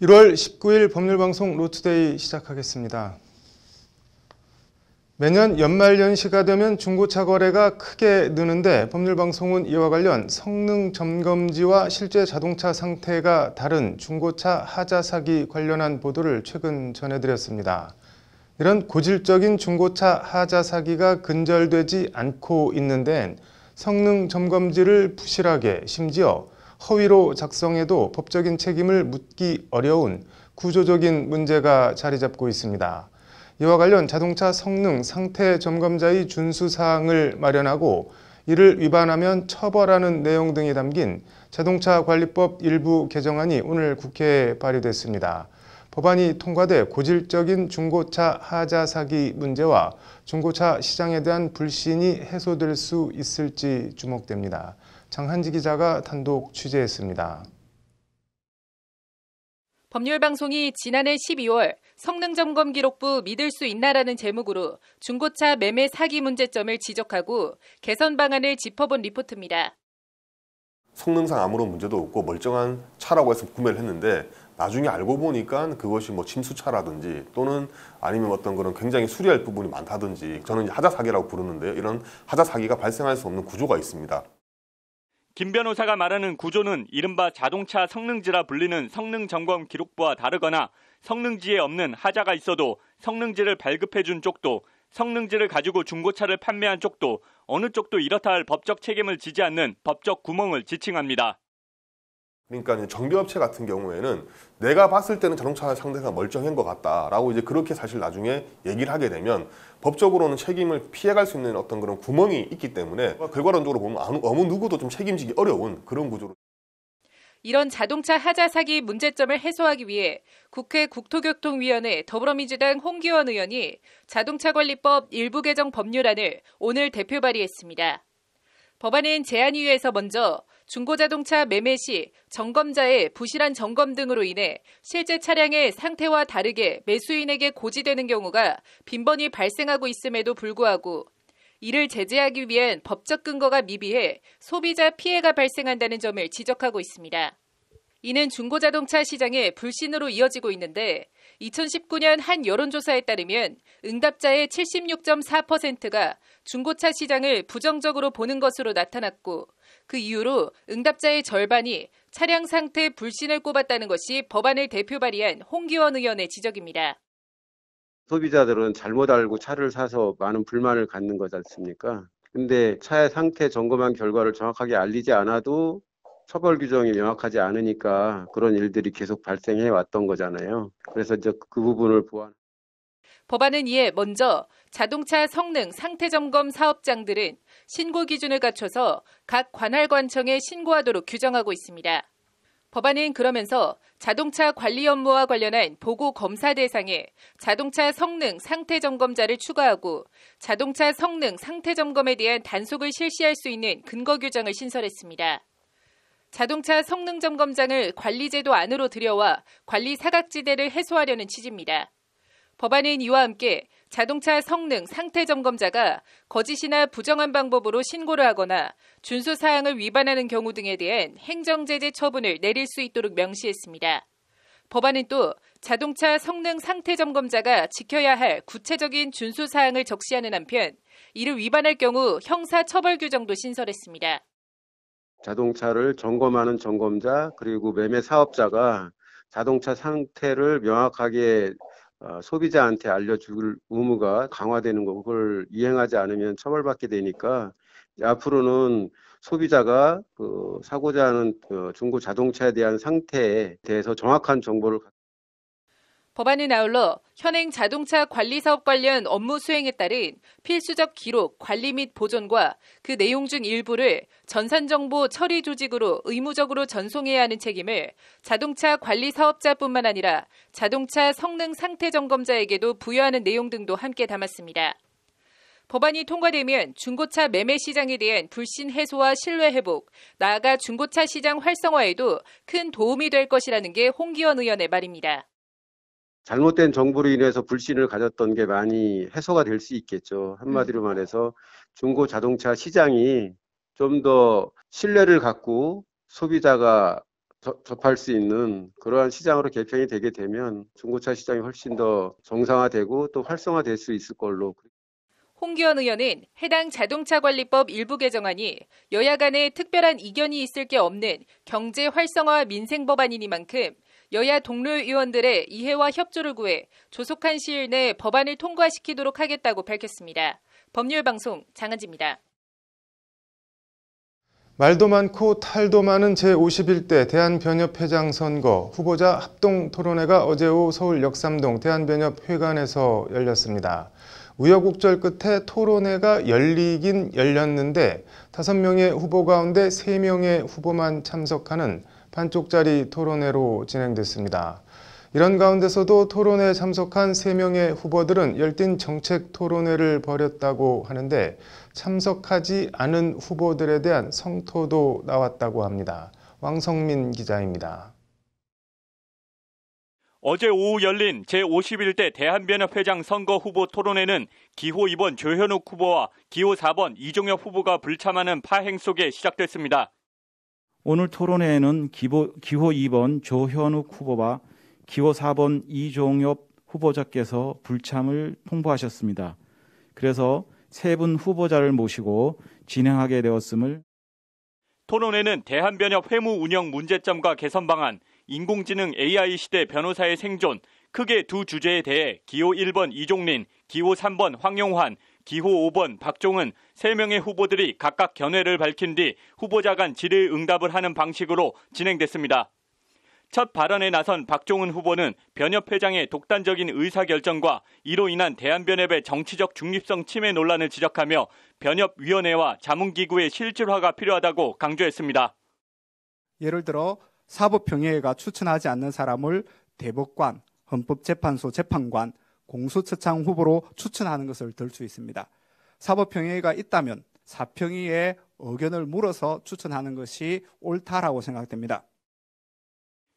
1월 19일 법률방송 로투데이 시작하겠습니다. 매년 연말연시가 되면 중고차 거래가 크게 느는데 법률방송은 이와 관련 성능 점검지와 실제 자동차 상태가 다른 중고차 하자 사기 관련한 보도를 최근 전해드렸습니다. 이런 고질적인 중고차 하자 사기가 근절되지 않고 있는 데엔 성능 점검지를 부실하게 심지어 허위로 작성해도 법적인 책임을 묻기 어려운 구조적인 문제가 자리 잡고 있습니다. 이와 관련 자동차 성능 상태 점검자의 준수사항을 마련하고 이를 위반하면 처벌하는 내용 등이 담긴 자동차 관리법 일부 개정안이 오늘 국회에 발의됐습니다. 법안이 통과돼 고질적인 중고차 하자 사기 문제와 중고차 시장에 대한 불신이 해소될 수 있을지 주목됩니다. 장한지 기자가 단독 취재했습니다. 법률방송이 지난해 12월 성능점검기록부 믿을 수 있나라는 제목으로 중고차 매매 사기 문제점을 지적하고 개선 방안을 짚어본 리포트입니다. 성능상 아무런 문제도 없고 멀쩡한 차라고 해서 구매를 했는데 나중에 알고 보니까 그것이 침수차라든지 또는 아니면 어떤 그런 굉장히 수리할 부분이 많다든지 저는 이제 하자 사기라고 부르는데요. 이런 하자 사기가 발생할 수 없는 구조가 있습니다. 김 변호사가 말하는 구조는 이른바 자동차 성능지라 불리는 성능점검 기록부와 다르거나 성능지에 없는 하자가 있어도 성능지를 발급해준 쪽도 성능지를 가지고 중고차를 판매한 쪽도 어느 쪽도 이렇다 할 법적 책임을 지지 않는 법적 구멍을 지칭합니다. 그러니까 정비업체 같은 경우에는 내가 봤을 때는 자동차 상태가 멀쩡한 것 같다라고 이제 그렇게 사실 나중에 얘기를 하게 되면 법적으로는 책임을 피해갈 수 있는 어떤 그런 구멍이 있기 때문에 결과론적으로 보면 어느 누구도 좀 책임지기 어려운 그런 구조로. 이런 자동차 하자 사기 문제점을 해소하기 위해 국회 국토교통위원회 더불어민주당 홍기원 의원이 자동차관리법 일부 개정 법률안을 오늘 대표 발의했습니다. 법안은 제안위에서 먼저 중고자동차 매매 시 점검자의 부실한 점검 등으로 인해 실제 차량의 상태와 다르게 매수인에게 고지되는 경우가 빈번히 발생하고 있음에도 불구하고 이를 제재하기 위한 법적 근거가 미비해 소비자 피해가 발생한다는 점을 지적하고 있습니다. 이는 중고자동차 시장의 불신으로 이어지고 있는데 2019년 한 여론조사에 따르면 응답자의 76.4%가 중고차 시장을 부정적으로 보는 것으로 나타났고 그 이후로 응답자의 절반이 차량 상태 불신을 꼽았다는 것이 법안을 대표 발의한 홍기원 의원의 지적입니다. 소비자들은 잘못 알고 차를 사서 많은 불만을 갖는 거지 않습니까? 근데 차의 상태 점검한 결과를 정확하게 알리지 않아도 처벌 규정이 명확하지 않으니까 그런 일들이 계속 발생해 왔던 거잖아요. 그래서 이제 그 부분을 보완. 법안은 이에 먼저 자동차 성능 상태 점검 사업장들은 신고 기준을 갖춰서 각 관할관청에 신고하도록 규정하고 있습니다. 법안은 그러면서 자동차 관리 업무와 관련한 보고 검사 대상에 자동차 성능 상태 점검자를 추가하고 자동차 성능 상태 점검에 대한 단속을 실시할 수 있는 근거 규정을 신설했습니다. 자동차 성능 점검장을 관리제도 안으로 들여와 관리 사각지대를 해소하려는 취지입니다. 법안은 이와 함께 자동차 성능 상태 점검자가 거짓이나 부정한 방법으로 신고를 하거나 준수사항을 위반하는 경우 등에 대한 행정제재 처분을 내릴 수 있도록 명시했습니다. 법안은 또 자동차 성능 상태 점검자가 지켜야 할 구체적인 준수사항을 적시하는 한편 이를 위반할 경우 형사처벌 규정도 신설했습니다. 자동차를 점검하는 점검자 그리고 매매 사업자가 자동차 상태를 명확하게 소비자한테 알려줄 의무가 강화되는 거 그걸 이행하지 않으면 처벌받게 되니까 앞으로는 소비자가 사고자 하는 중고 자동차에 대한 상태에 대해서 정확한 정보를 법안은 아울러 현행 자동차 관리 사업 관련 업무 수행에 따른 필수적 기록, 관리 및 보존과 그 내용 중 일부를 전산정보 처리 조직으로 의무적으로 전송해야 하는 책임을 자동차 관리 사업자뿐만 아니라 자동차 성능 상태 점검자에게도 부여하는 내용 등도 함께 담았습니다. 법안이 통과되면 중고차 매매 시장에 대한 불신 해소와 신뢰 회복, 나아가 중고차 시장 활성화에도 큰 도움이 될 것이라는 게 홍기원 의원의 말입니다. 잘못된 정보로 인해서 불신을 가졌던 게 많이 해소가 될 수 있겠죠. 한마디로 말해서 중고 자동차 시장이 좀 더 신뢰를 갖고 소비자가 접할 수 있는 그러한 시장으로 개편이 되게 되면 중고차 시장이 훨씬 더 정상화되고 또 활성화될 수 있을 걸로. 홍기현 의원은 해당 자동차관리법 일부 개정안이 여야 간에 특별한 이견이 있을 게 없는 경제 활성화 민생 법안이니만큼 여야 동료 의원들의 이해와 협조를 구해 조속한 시일 내에 법안을 통과시키도록 하겠다고 밝혔습니다. 법률방송 장은지입니다. 말도 많고 탈도 많은 제51대 대한변협회장 선거 후보자 합동 토론회가 어제 오후 서울 역삼동 대한변협회관에서 열렸습니다. 우여곡절 끝에 토론회가 열리긴 열렸는데 5명의 후보 가운데 3명의 후보만 참석하는 반쪽짜리 토론회로 진행됐습니다. 이런 가운데서도 토론회에 참석한 3명의 후보들은 열띤 정책 토론회를 벌였다고 하는데 참석하지 않은 후보들에 대한 성토도 나왔다고 합니다. 왕성민 기자입니다. 어제 오후 열린 제51대 대한변협회장 선거 후보 토론회는 기호 2번 조현욱 후보와 기호 4번 이종엽 후보가 불참하는 파행 속에 시작됐습니다. 오늘 토론회에는 기호 2번 조현욱 후보와 기호 4번 이종엽 후보자께서 불참을 통보하셨습니다. 그래서 세 분 후보자를 모시고 진행하게 되었음을. 토론회는 대한변협 회무 운영 문제점과 개선 방안, 인공지능 AI 시대 변호사의 생존, 크게 두 주제에 대해 기호 1번 이종린, 기호 3번 황용환, 기호 5번 박종은 3명의 후보들이 각각 견해를 밝힌 뒤 후보자 간 질의응답을 하는 방식으로 진행됐습니다. 첫 발언에 나선 박종은 후보는 변협회장의 독단적인 의사결정과 이로 인한 대한변협의 정치적 중립성 침해 논란을 지적하며 변협위원회와 자문기구의 실질화가 필요하다고 강조했습니다. 예를 들어 사법평의회가 추천하지 않는 사람을 대법관, 헌법재판소 재판관, 공수처장 후보로 추천하는 것을 들 수 있습니다. 사법평의회가 있다면 사평의회의 의견을 물어서 추천하는 것이 옳다라고 생각됩니다.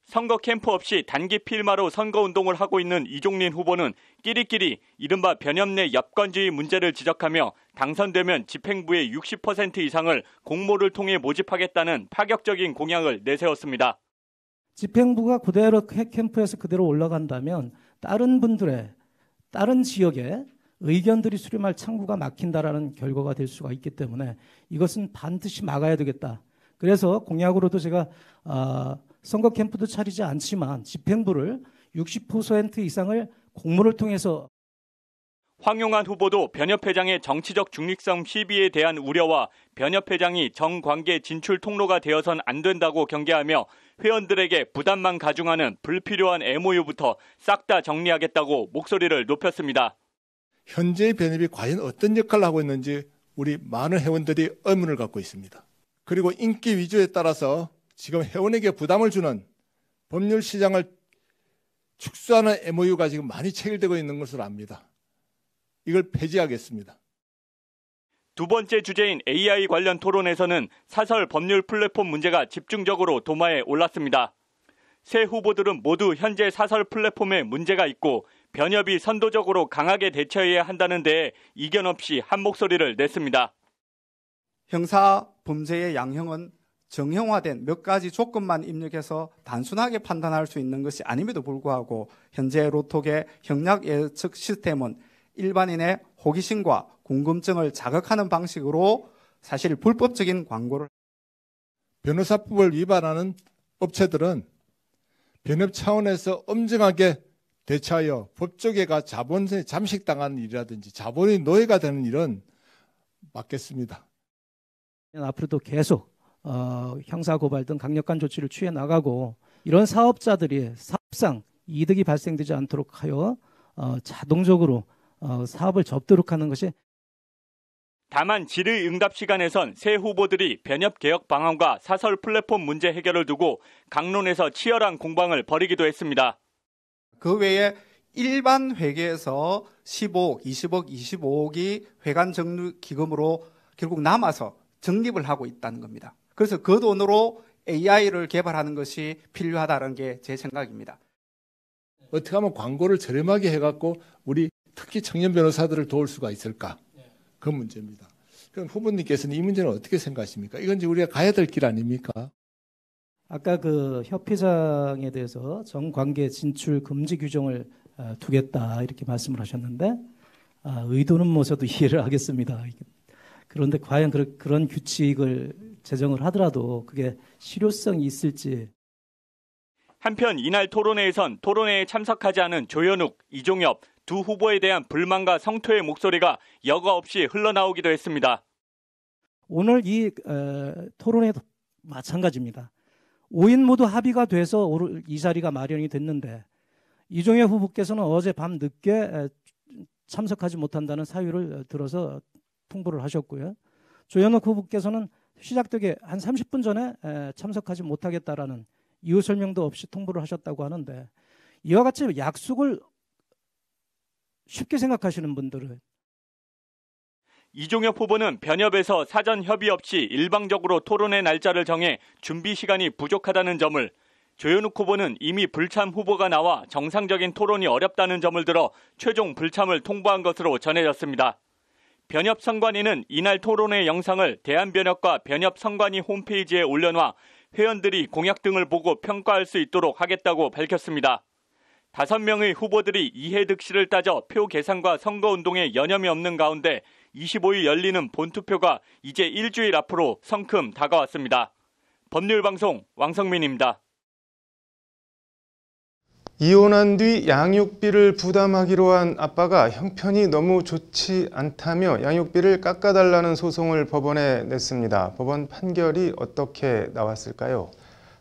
선거 캠프 없이 단기 필마로 선거운동을 하고 있는 이종린 후보는 끼리끼리 이른바 변협 내 엽건주의 문제를 지적하며 당선되면 집행부의 60% 이상을 공모를 통해 모집하겠다는 파격적인 공약을 내세웠습니다. 집행부가 그대로 캠프에서 그대로 올라간다면 다른 분들의 다른 지역에 의견들이 수렴할 창구가 막힌다라는 결과가 될 수가 있기 때문에 이것은 반드시 막아야 되겠다. 그래서 공약으로도 제가 선거 캠프도 차리지 않지만 집행부를 60% 이상을 공모를 통해서. 황용환 후보도 변협회장의 정치적 중립성 시비에 대한 우려와 변협회장이 정관계 진출 통로가 되어선 안 된다고 경계하며 회원들에게 부담만 가중하는 불필요한 MOU부터 싹 다 정리하겠다고 목소리를 높였습니다. 현재의 변협이 과연 어떤 역할을 하고 있는지 우리 많은 회원들이 의문을 갖고 있습니다. 그리고 인기 위주에 따라서 지금 회원에게 부담을 주는 법률 시장을 축소하는 MOU가 지금 많이 체결되고 있는 것으로 압니다. 이걸 폐지하겠습니다. 두 번째 주제인 AI 관련 토론에서는 사설 법률 플랫폼 문제가 집중적으로 도마에 올랐습니다. 세 후보들은 모두 현재 사설 플랫폼에 문제가 있고 변협이 선도적으로 강하게 대처해야 한다는 데에 이견 없이 한 목소리를 냈습니다. 형사 범죄의 양형은 정형화된 몇 가지 조건만 입력해서 단순하게 판단할 수 있는 것이 아님에도 불구하고 현재 로톡의 형량 예측 시스템은 일반인의 호기심과 궁금증을 자극하는 방식으로 사실 불법적인 광고를. 변호사법을 위반하는 업체들은 변협 차원에서 엄정하게 대처하여 법조계가 자본에 잠식당하는 일이라든지 자본의 노예가 되는 일은 막겠습니다. 앞으로도 계속 형사고발 등 강력한 조치를 취해 나가고 이런 사업자들이 사업상 이득이 발생되지 않도록 하여 자동적으로 사업을 접도록 하는 것이. 다만 질의응답 시간에선 새 후보들이 변협 개혁 방안과 사설 플랫폼 문제 해결을 두고 강론에서 치열한 공방을 벌이기도 했습니다. 그 외에 일반 회계에서 10억, 20억, 25억이 회관 적립 기금으로 결국 남아서 적립을 하고 있다는 겁니다. 그래서 그 돈으로 AI를 개발하는 것이 필요하다는 게 제 생각입니다. 어떻게 하면 광고를 저렴하게 해갖고 우리 특히 청년 변호사들을 도울 수가 있을까? 그 문제입니다. 그럼 후보님께서는 이 문제는 어떻게 생각하십니까? 이건 이제 우리가 가야 될 길 아닙니까? 아까 그 협회장에 대해서 정관계 진출 금지 규정을 두겠다 이렇게 말씀을 하셨는데 의도는 뭐 저도 이해를 하겠습니다. 그런데 과연 그런 규칙을 제정을 하더라도 그게 실효성이 있을지. 한편 이날 토론회에선 토론회에 참석하지 않은 조현욱, 이종엽 두 후보에 대한 불만과 성토의 목소리가 여과 없이 흘러나오기도 했습니다. 오늘 이 토론회도 마찬가지입니다. 5인 모두 합의가 돼서 이 자리가 마련이 됐는데 이종엽 후보께서는 어제 밤 늦게 참석하지 못한다는 사유를 들어서 통보를 하셨고요. 조현욱 후보께서는 시작되기 한 30분 전에 참석하지 못하겠다라는 이유 설명도 없이 통보를 하셨다고 하는데 이와 같이 약속을 쉽게 생각하시는 분들은 이종엽 후보는 변협에서 사전 협의 없이 일방적으로 토론회 날짜를 정해 준비 시간이 부족하다는 점을, 조현욱 후보는 이미 불참 후보가 나와 정상적인 토론이 어렵다는 점을 들어 최종 불참을 통보한 것으로 전해졌습니다. 변협 선관위는 이날 토론회 영상을 대한변협과 변협 선관위 홈페이지에 올려놔 회원들이 공약 등을 보고 평가할 수 있도록 하겠다고 밝혔습니다. 5명의 후보들이 이해득실을 따져 표 계산과 선거운동에 여념이 없는 가운데 25일 열리는 본투표가 이제 일주일 앞으로 성큼 다가왔습니다. 법률방송 왕성민입니다. 이혼한 뒤 양육비를 부담하기로 한 아빠가 형편이 너무 좋지 않다며 양육비를 깎아달라는 소송을 법원에 냈습니다. 법원 판결이 어떻게 나왔을까요?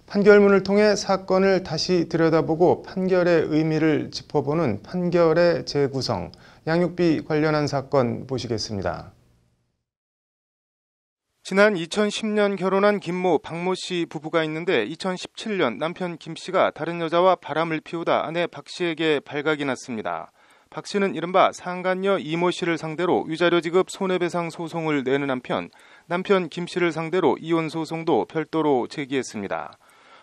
판결문을 통해 사건을 다시 들여다보고 판결의 의미를 짚어보는 판결의 재구성, 양육비 관련한 사건 보시겠습니다. 지난 2010년 결혼한 김모, 박모 씨 부부가 있는데 2017년 남편 김 씨가 다른 여자와 바람을 피우다 아내 박 씨에게 발각이 났습니다. 박 씨는 이른바 상간녀 이모 씨를 상대로 위자료 지급 손해배상 소송을 내는 한편 남편 김 씨를 상대로 이혼 소송도 별도로 제기했습니다.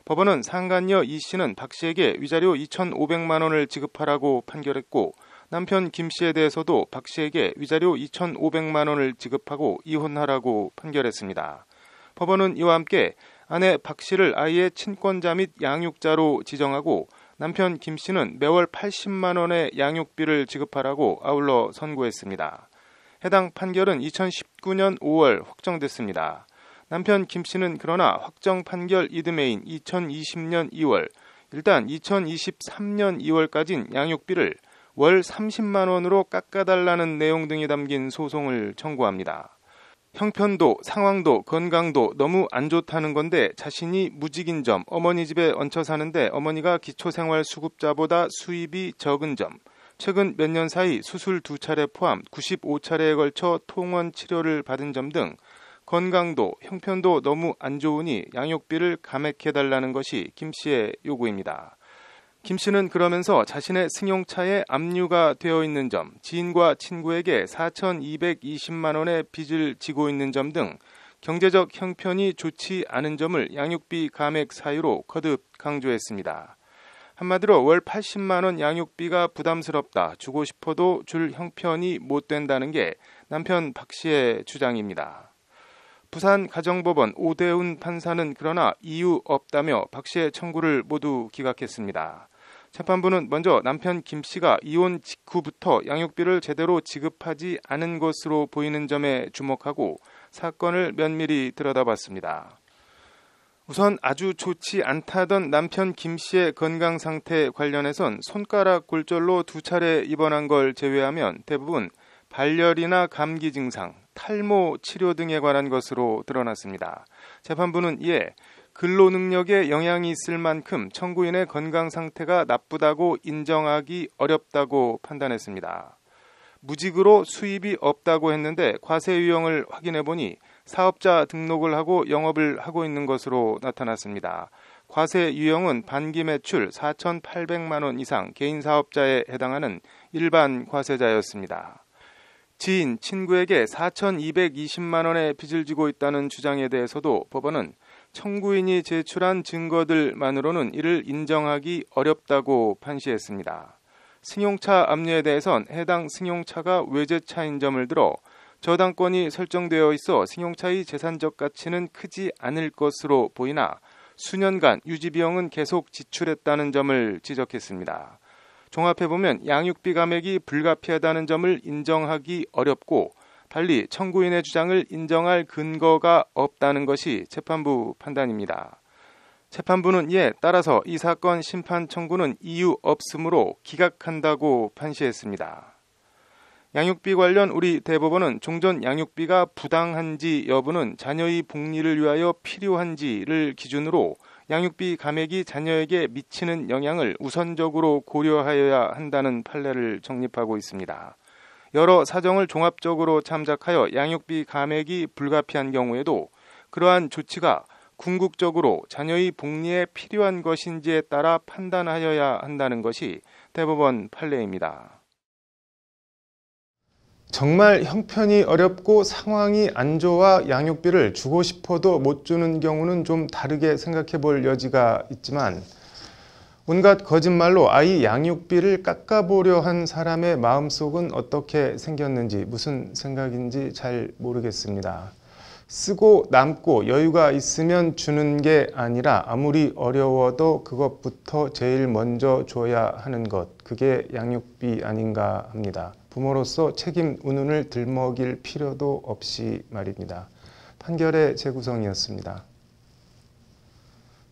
법원은 상간녀 이 씨는 박 씨에게 위자료 2,500만 원을 지급하라고 판결했고 남편 김 씨에 대해서도 박 씨에게 위자료 2,500만 원을 지급하고 이혼하라고 판결했습니다. 법원은 이와 함께 아내 박 씨를 아이의 친권자 및 양육자로 지정하고 남편 김 씨는 매월 80만 원의 양육비를 지급하라고 아울러 선고했습니다. 해당 판결은 2019년 5월 확정됐습니다. 남편 김 씨는 그러나 확정 판결 이듬해인 2020년 2월, 일단 2023년 2월까지는 양육비를 월 30만 원으로 깎아달라는 내용 등이 담긴 소송을 청구합니다. 형편도 상황도 건강도 너무 안 좋다는 건데 자신이 무직인 점, 어머니 집에 얹혀 사는데 어머니가 기초생활수급자보다 수입이 적은 점, 최근 몇 년 사이 수술 2차례 포함 95차례에 걸쳐 통원 치료를 받은 점 등 건강도 형편도 너무 안 좋으니 양육비를 감액해달라는 것이 김 씨의 요구입니다. 김 씨는 그러면서 자신의 승용차에 압류가 되어 있는 점, 지인과 친구에게 4,220만 원의 빚을 지고 있는 점 등 경제적 형편이 좋지 않은 점을 양육비 감액 사유로 거듭 강조했습니다. 한마디로 월 80만 원 양육비가 부담스럽다, 주고 싶어도 줄 형편이 못 된다는 게 남편 박 씨의 주장입니다. 부산가정법원 오대훈 판사는 그러나 이유 없다며 박 씨의 청구를 모두 기각했습니다. 재판부는 먼저 남편 김 씨가 이혼 직후부터 양육비를 제대로 지급하지 않은 것으로 보이는 점에 주목하고 사건을 면밀히 들여다봤습니다. 우선 아주 좋지 않다던 남편 김 씨의 건강 상태 관련해선 손가락 골절로 2차례 입원한 걸 제외하면 대부분 발열이나 감기 증상, 탈모 치료 등에 관한 것으로 드러났습니다. 재판부는 이에 근로 능력에 영향이 있을 만큼 청구인의 건강 상태가 나쁘다고 인정하기 어렵다고 판단했습니다. 무직으로 수입이 없다고 했는데 과세 유형을 확인해 보니 사업자 등록을 하고 영업을 하고 있는 것으로 나타났습니다. 과세 유형은 반기 매출 4,800만 원 이상 개인 사업자에 해당하는 일반 과세자였습니다. 지인, 친구에게 4,220만 원의 빚을 지고 있다는 주장에 대해서도 법원은 청구인이 제출한 증거들만으로는 이를 인정하기 어렵다고 판시했습니다. 승용차 압류에 대해선 해당 승용차가 외제차인 점을 들어 저당권이 설정되어 있어 승용차의 재산적 가치는 크지 않을 것으로 보이나 수년간 유지 비용은 계속 지출했다는 점을 지적했습니다. 종합해보면 양육비 감액이 불가피하다는 점을 인정하기 어렵고 달리 청구인의 주장을 인정할 근거가 없다는 것이 재판부 판단입니다. 재판부는 이에 따라서 이 사건 심판 청구는 이유 없으므로 기각한다고 판시했습니다. 양육비 관련 우리 대법원은 종전 양육비가 부당한지 여부는 자녀의 복리를 위하여 필요한지를 기준으로 양육비 감액이 자녀에게 미치는 영향을 우선적으로 고려하여야 한다는 판례를 정립하고 있습니다. 여러 사정을 종합적으로 참작하여 양육비 감액이 불가피한 경우에도 그러한 조치가 궁극적으로 자녀의 복리에 필요한 것인지에 따라 판단하여야 한다는 것이 대법원 판례입니다. 정말 형편이 어렵고 상황이 안 좋아 양육비를 주고 싶어도 못 주는 경우는 좀 다르게 생각해 볼 여지가 있지만 온갖 거짓말로 아이 양육비를 깎아보려 한 사람의 마음속은 어떻게 생겼는지 무슨 생각인지 잘 모르겠습니다. 쓰고 남고 여유가 있으면 주는 게 아니라 아무리 어려워도 그것부터 제일 먼저 줘야 하는 것, 그게 양육비 아닌가 합니다. 부모로서 책임 운운을 들먹일 필요도 없이 말입니다. 판결의 재구성이었습니다.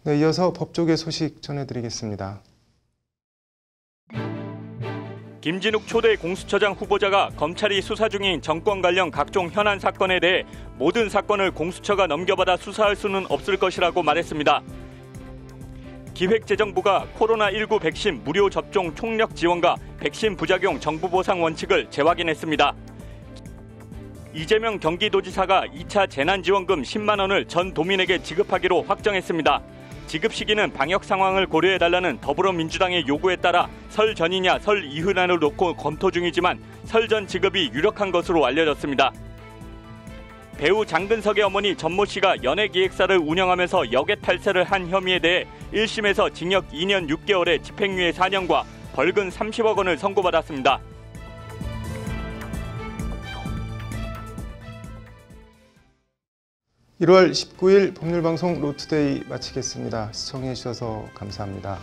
네, 이어서 법조계 소식 전해드리겠습니다. 김진욱 초대 공수처장 후보자가 검찰이 수사 중인 정권 관련 각종 현안 사건에 대해 모든 사건을 공수처가 넘겨받아 수사할 수는 없을 것이라고 말했습니다. 기획재정부가 코로나19 백신 무료 접종 총력 지원과 백신 부작용 정부 보상 원칙을 재확인했습니다. 이재명 경기도지사가 2차 재난지원금 10만 원을 전 도민에게 지급하기로 확정했습니다. 지급 시기는 방역 상황을 고려해달라는 더불어민주당의 요구에 따라 설 전이냐 설 이후냐를 놓고 검토 중이지만 설 전 지급이 유력한 것으로 알려졌습니다. 배우 장근석의 어머니 전모 씨가 연예기획사를 운영하면서 역외 탈세를 한 혐의에 대해 1심에서 징역 2년 6개월에 집행유예 4년과 벌금 30억 원을 선고받았습니다. (1월 19일) 법률방송 로투데이 마치겠습니다. 시청해 주셔서 감사합니다.